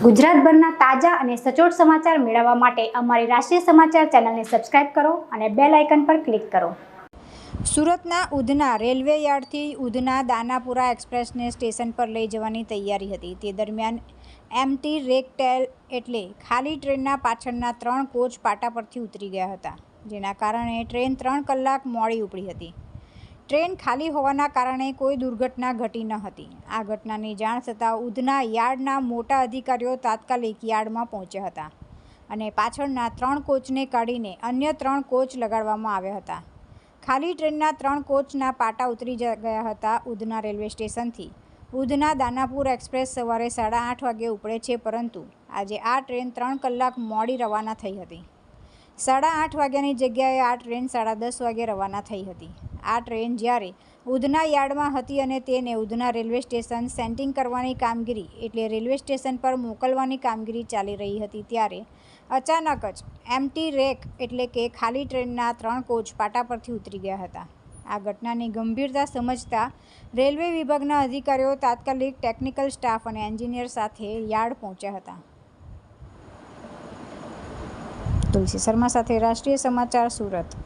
ગુજરાતભરના તાજા અને સચોટ સમાચાર મેળવવા માટે અમારી રાષ્ટ્રીય સમાચાર ચેનલને સબસ્ક્રાઇબ કરો અને બેલ આઇકન પર ક્લિક કરો। સુરતના ઉધના રેલવે યાર્ડથી ઉધના દાનાપુરા એક્સપ્રેસને સ્ટેશન પર લઈ જવાની તૈયારી હતી। તે દરમિયાન એમ્પ્ટી રેક એટલે ખાલી ટ્રેનના પાછળના 3 કોચ પાટા પરથી ઉતરી ગયા હતા, જેના કારણે ટ્રેન 3 કલાક મોડી ઉપડી હતી। ટ્રેન ખાલી હોવાના કારણે કોઈ દુર્ઘટના ઘટી ન હતી। આ ઘટનાની જાણ થતાં ઉધના યાર્ડના મોટા અધિકારીઓ તાત્કાલિક યાર્ડમાં પહોંચ્યા હતા અને પાછળના 3 કોચને કાઢીને અન્ય 3 કોચ લગાડવામાં આવ્યા હતા। ખાલી ટ્રેનના 3 કોચના પાટા ઉતરી ગયા હતા। ઉધના રેલવે સ્ટેશનથી ઉધના દાનાપુર એક્સપ્રેસ સવારે 8:30 વાગે ઉપડે છે, પરંતુ આજે આ ટ્રેન 3 કલાક મોડી રવાના થઈ હતી। 8:30 વાગ્યાની જગ્યાએ આ ટ્રેન 10:30 વાગે રવાના થઈ હતી। આ ટ્રેન જ્યારે ઉધના યાર્ડમાં હતી અને તેને ઉધના રેલવે સ્ટેશન સેન્ટિંગ કરવાની કામગીરી એટલે રેલવે સ્ટેશન પર મોકલવાની કામગીરી ચાલી રહી હતી, ત્યારે અચાનક જ એમ્પ્ટી રેક એટલે કે ખાલી ટ્રેનના 3 કોચ પાટા પરથી ઉતરી ગયા હતા। આ ઘટનાની ગંભીરતા સમજતા રેલવે વિભાગના અધિકારીઓ તાત્કાલિક ટેકનિકલ સ્ટાફ અને એન્જિનિયર સાથે યાર્ડ પહોંચ્યા હતા। તુલસી શર્મા સાથે રાષ્ટ્રીય સમાચાર, સુરત।